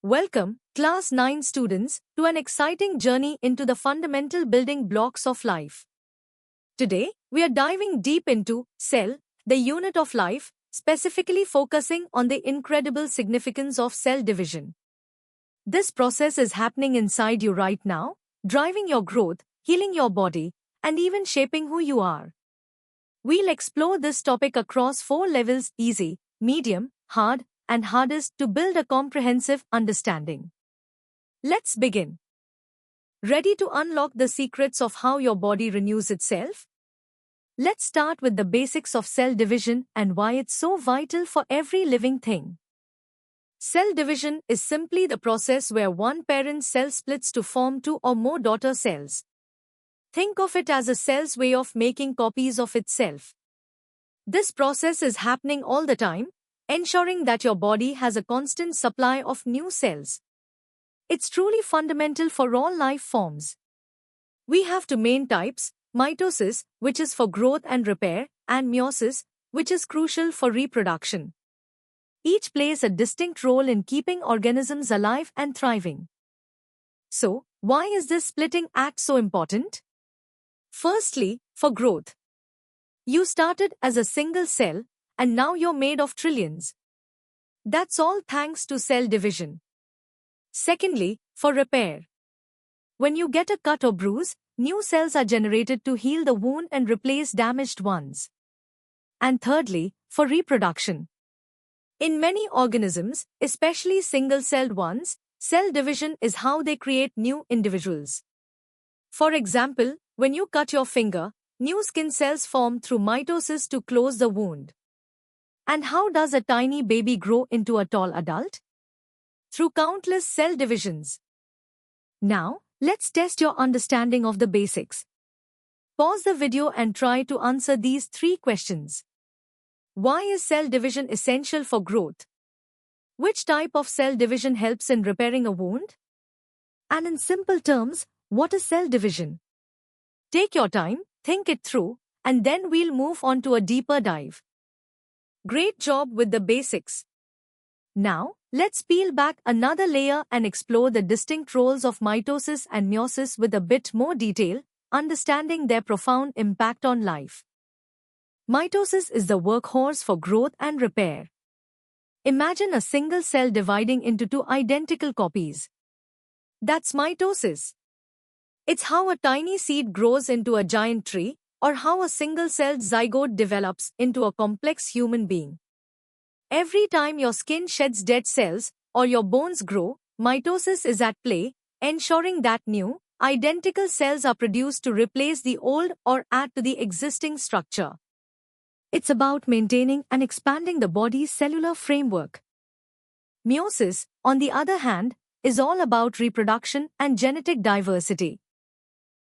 Welcome, Class 9 students, to an exciting journey into the fundamental building blocks of life. Today, we are diving deep into cell, the unit of life, specifically focusing on the incredible significance of cell division. This process is happening inside you right now, driving your growth, healing your body, and even shaping who you are. We'll explore this topic across 4 levels: easy, medium, hard, and hardest to build a comprehensive understanding. Let's begin. Ready to unlock the secrets of how your body renews itself? Let's start with the basics of cell division and why it's so vital for every living thing. Cell division is simply the process where one parent cell splits to form two or more daughter cells. Think of it as a cell's way of making copies of itself. This process is happening all the time, ensuring that your body has a constant supply of new cells. It's truly fundamental for all life forms. We have two main types: mitosis, which is for growth and repair, and meiosis, which is crucial for reproduction. Each plays a distinct role in keeping organisms alive and thriving. So, why is this splitting act so important? Firstly, for growth. You started as a single cell, and now you're made of trillions. That's all thanks to cell division. Secondly, for repair. When you get a cut or bruise, new cells are generated to heal the wound and replace damaged ones. And thirdly, for reproduction. In many organisms, especially single-celled ones, cell division is how they create new individuals. For example, when you cut your finger, new skin cells form through mitosis to close the wound. And how does a tiny baby grow into a tall adult? Through countless cell divisions. Now, let's test your understanding of the basics. Pause the video and try to answer these 3 questions. Why is cell division essential for growth? Which type of cell division helps in repairing a wound? And in simple terms, what is cell division? Take your time, think it through, and then we'll move on to a deeper dive. Great job with the basics. Now, let's peel back another layer and explore the distinct roles of mitosis and meiosis with a bit more detail, understanding their profound impact on life. Mitosis is the workhorse for growth and repair. Imagine a single cell dividing into 2 identical copies. That's mitosis. It's how a tiny seed grows into a giant tree, or how a single-celled zygote develops into a complex human being. Every time your skin sheds dead cells, or your bones grow, mitosis is at play, ensuring that new, identical cells are produced to replace the old or add to the existing structure. It's about maintaining and expanding the body's cellular framework. Meiosis, on the other hand, is all about reproduction and genetic diversity.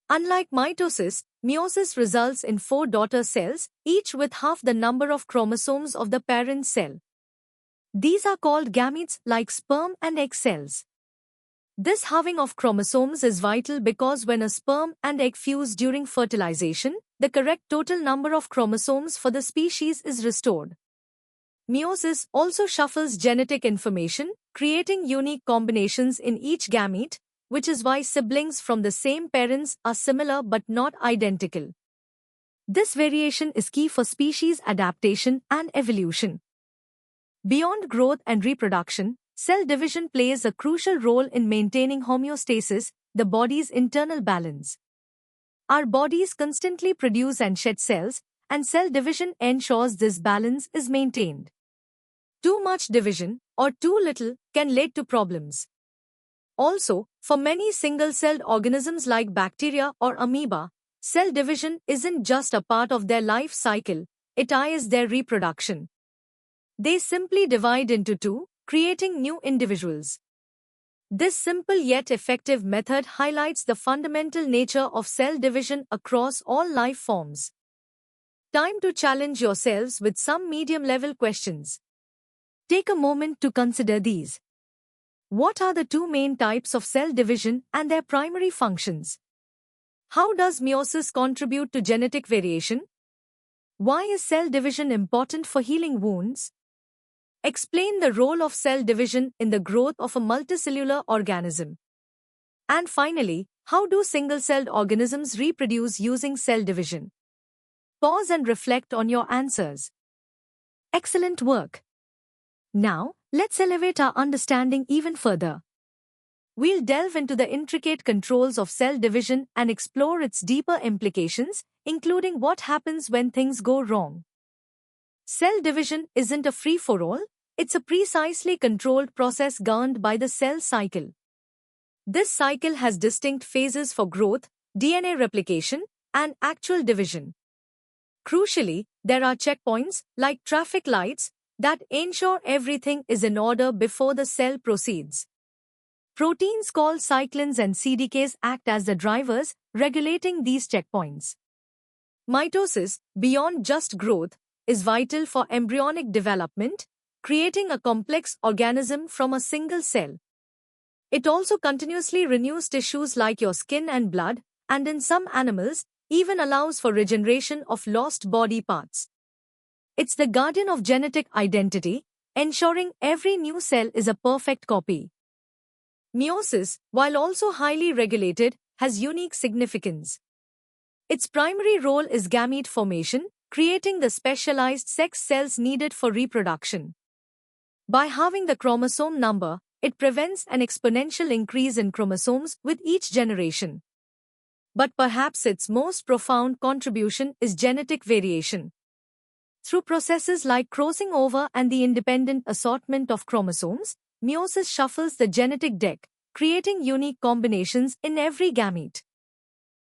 Unlike mitosis, meiosis results in 4 daughter cells, each with half the number of chromosomes of the parent cell. These are called gametes, like sperm and egg cells. This halving of chromosomes is vital because when a sperm and egg fuse during fertilization, the correct total number of chromosomes for the species is restored. Meiosis also shuffles genetic information, creating unique combinations in each gamete, which is why siblings from the same parents are similar but not identical. This variation is key for species adaptation and evolution. Beyond growth and reproduction, cell division plays a crucial role in maintaining homeostasis, the body's internal balance. Our bodies constantly produce and shed cells, and cell division ensures this balance is maintained. Too much division, or too little, can lead to problems. Also, for many single-celled organisms like bacteria or amoeba, cell division isn't just a part of their life cycle, it is their reproduction. They simply divide into 2, creating new individuals. This simple yet effective method highlights the fundamental nature of cell division across all life forms. Time to challenge yourselves with some medium-level questions. Take a moment to consider these. What are the 2 main types of cell division and their primary functions? How does meiosis contribute to genetic variation? Why is cell division important for healing wounds? Explain the role of cell division in the growth of a multicellular organism. And finally, how do single-celled organisms reproduce using cell division? Pause and reflect on your answers. Excellent work. Now, let's elevate our understanding even further. We'll delve into the intricate controls of cell division and explore its deeper implications, including what happens when things go wrong. Cell division isn't a free-for-all, it's a precisely controlled process governed by the cell cycle. This cycle has distinct phases for growth, DNA replication, and actual division. Crucially, there are checkpoints, like traffic lights, that ensure everything is in order before the cell proceeds. Proteins called cyclins and CDKs act as the drivers, regulating these checkpoints. Mitosis, beyond just growth, is vital for embryonic development, creating a complex organism from a single cell. It also continuously renews tissues like your skin and blood, and in some animals, even allows for regeneration of lost body parts. It's the guardian of genetic identity, ensuring every new cell is a perfect copy. Meiosis, while also highly regulated, has unique significance. Its primary role is gamete formation, creating the specialized sex cells needed for reproduction. By halving the chromosome number, it prevents an exponential increase in chromosomes with each generation. But perhaps its most profound contribution is genetic variation. Through processes like crossing over and the independent assortment of chromosomes, meiosis shuffles the genetic deck, creating unique combinations in every gamete.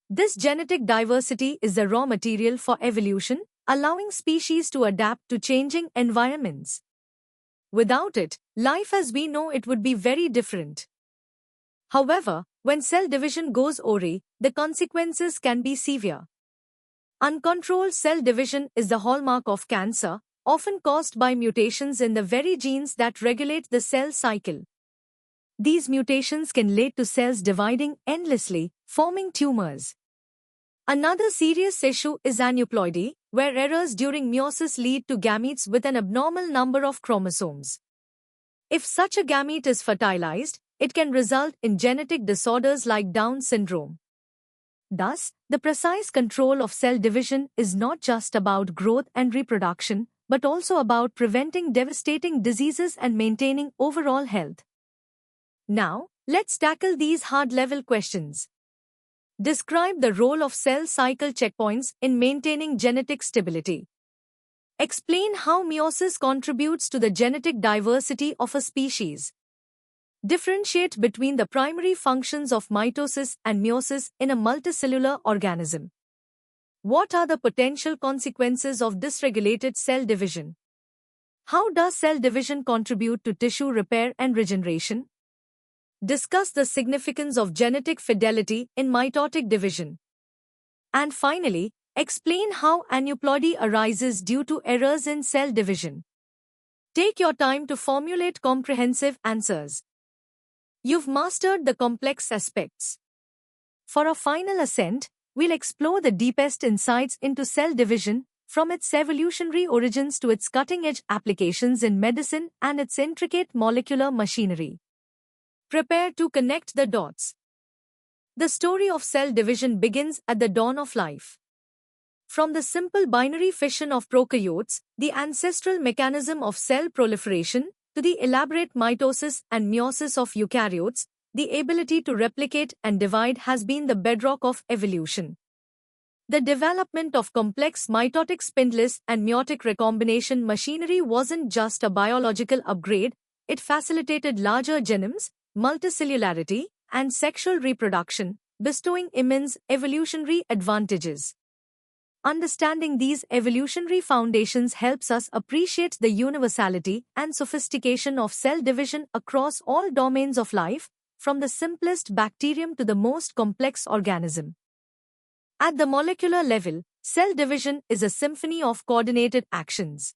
This genetic diversity is the raw material for evolution, allowing species to adapt to changing environments. Without it, life as we know it would be very different. However, when cell division goes awry, the consequences can be severe. Uncontrolled cell division is the hallmark of cancer, often caused by mutations in the very genes that regulate the cell cycle. These mutations can lead to cells dividing endlessly, forming tumors. Another serious issue is aneuploidy, where errors during meiosis lead to gametes with an abnormal number of chromosomes. If such a gamete is fertilized, it can result in genetic disorders like Down syndrome. Thus, the precise control of cell division is not just about growth and reproduction, but also about preventing devastating diseases and maintaining overall health. Now, let's tackle these hard-level questions. Describe the role of cell cycle checkpoints in maintaining genetic stability. Explain how meiosis contributes to the genetic diversity of a species. Differentiate between the primary functions of mitosis and meiosis in a multicellular organism. What are the potential consequences of dysregulated cell division? How does cell division contribute to tissue repair and regeneration? Discuss the significance of genetic fidelity in mitotic division. And finally, explain how aneuploidy arises due to errors in cell division. Take your time to formulate comprehensive answers. You've mastered the complex aspects. For a final ascent, we'll explore the deepest insights into cell division, from its evolutionary origins to its cutting-edge applications in medicine and its intricate molecular machinery. Prepare to connect the dots. The story of cell division begins at the dawn of life. From the simple binary fission of prokaryotes, the ancestral mechanism of cell proliferation, to the elaborate mitosis and meiosis of eukaryotes, the ability to replicate and divide has been the bedrock of evolution. The development of complex mitotic spindless and meiotic recombination machinery wasn't just a biological upgrade, it facilitated larger genomes, multicellularity, and sexual reproduction, bestowing immense evolutionary advantages. Understanding these evolutionary foundations helps us appreciate the universality and sophistication of cell division across all domains of life, from the simplest bacterium to the most complex organism. At the molecular level, cell division is a symphony of coordinated actions.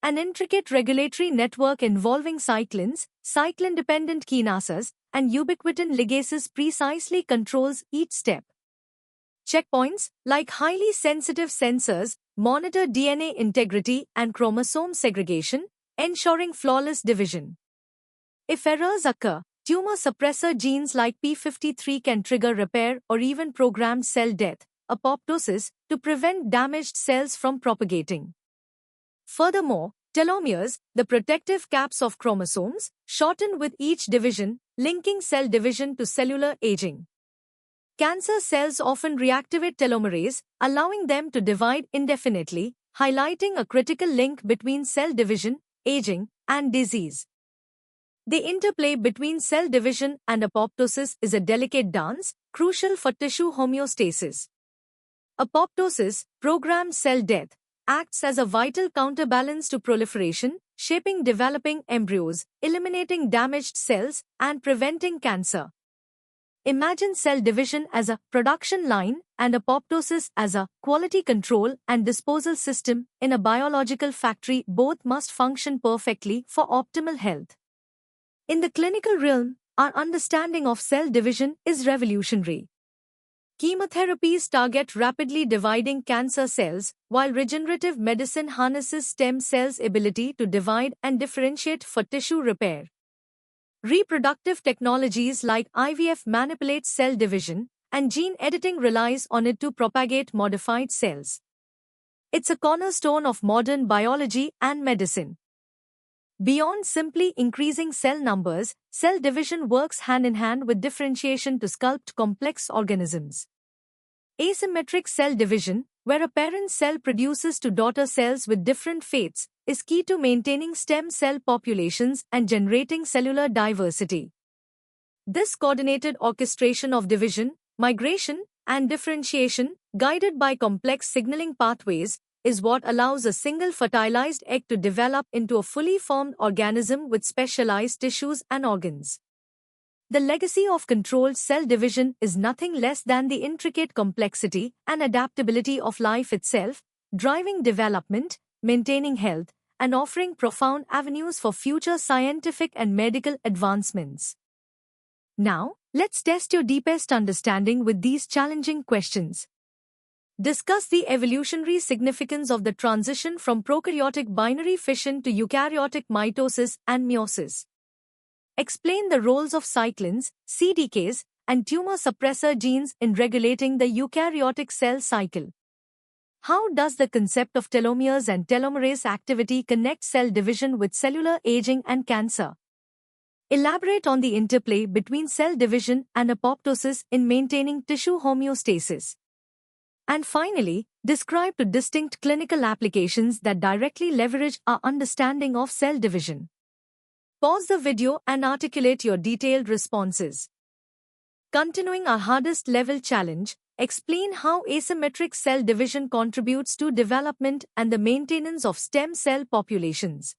An intricate regulatory network involving cyclins, cyclin-dependent kinasas, and ubiquitin ligases precisely controls each step. Checkpoints, like highly sensitive sensors, monitor DNA integrity and chromosome segregation, ensuring flawless division. If errors occur, tumor suppressor genes like P53 can trigger repair or even programmed cell death, apoptosis, to prevent damaged cells from propagating. Furthermore, telomeres, the protective caps of chromosomes, shorten with each division, linking cell division to cellular aging. Cancer cells often reactivate telomerase, allowing them to divide indefinitely, highlighting a critical link between cell division, aging, and disease. The interplay between cell division and apoptosis is a delicate dance, crucial for tissue homeostasis. Apoptosis, programmed cell death, acts as a vital counterbalance to proliferation, shaping developing embryos, eliminating damaged cells, and preventing cancer. Imagine cell division as a production line and apoptosis as a quality control and disposal system. In a biological factory, both must function perfectly for optimal health. In the clinical realm, our understanding of cell division is revolutionary. Chemotherapies target rapidly dividing cancer cells, while regenerative medicine harnesses stem cells' ability to divide and differentiate for tissue repair. Reproductive technologies like IVF manipulate cell division, and gene editing relies on it to propagate modified cells. It's a cornerstone of modern biology and medicine. Beyond simply increasing cell numbers, cell division works hand in hand with differentiation to sculpt complex organisms. Asymmetric cell division, where a parent cell produces two daughter cells with different fates, is key to maintaining stem cell populations and generating cellular diversity. This coordinated orchestration of division, migration, and differentiation, guided by complex signaling pathways, is what allows a single fertilized egg to develop into a fully formed organism with specialized tissues and organs. The legacy of controlled cell division is nothing less than the intricate complexity and adaptability of life itself, driving development, maintaining health, and offering profound avenues for future scientific and medical advancements. Now, let's test your deepest understanding with these challenging questions. Discuss the evolutionary significance of the transition from prokaryotic binary fission to eukaryotic mitosis and meiosis. Explain the roles of cyclins, CDKs, and tumor suppressor genes in regulating the eukaryotic cell cycle. How does the concept of telomeres and telomerase activity connect cell division with cellular aging and cancer? Elaborate on the interplay between cell division and apoptosis in maintaining tissue homeostasis. And finally, describe two distinct clinical applications that directly leverage our understanding of cell division. Pause the video and articulate your detailed responses. Continuing our hardest level challenge, explain how asymmetric cell division contributes to development and the maintenance of stem cell populations.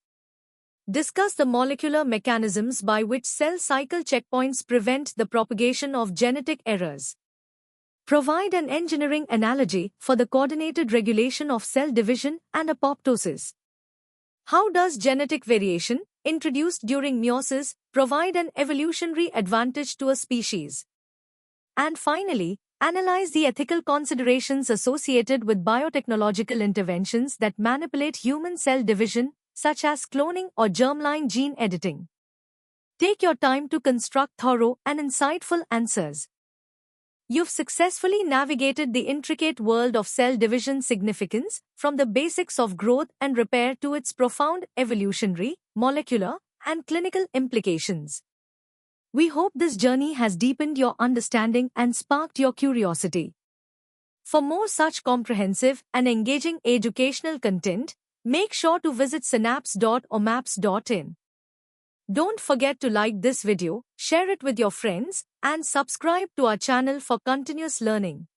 Discuss the molecular mechanisms by which cell cycle checkpoints prevent the propagation of genetic errors. Provide an engineering analogy for the coordinated regulation of cell division and apoptosis. How does genetic variation, introduced during meiosis, provide an evolutionary advantage to a species? And finally, analyze the ethical considerations associated with biotechnological interventions that manipulate human cell division, such as cloning or germline gene editing. Take your time to construct thorough and insightful answers. You've successfully navigated the intricate world of cell division significance, from the basics of growth and repair to its profound evolutionary, molecular, and clinical implications. We hope this journey has deepened your understanding and sparked your curiosity. For more such comprehensive and engaging educational content, make sure to visit synapse.omaps.in. Don't forget to like this video, share it with your friends, and subscribe to our channel for continuous learning.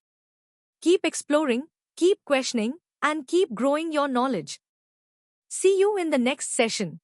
Keep exploring, keep questioning, and keep growing your knowledge. See you in the next session.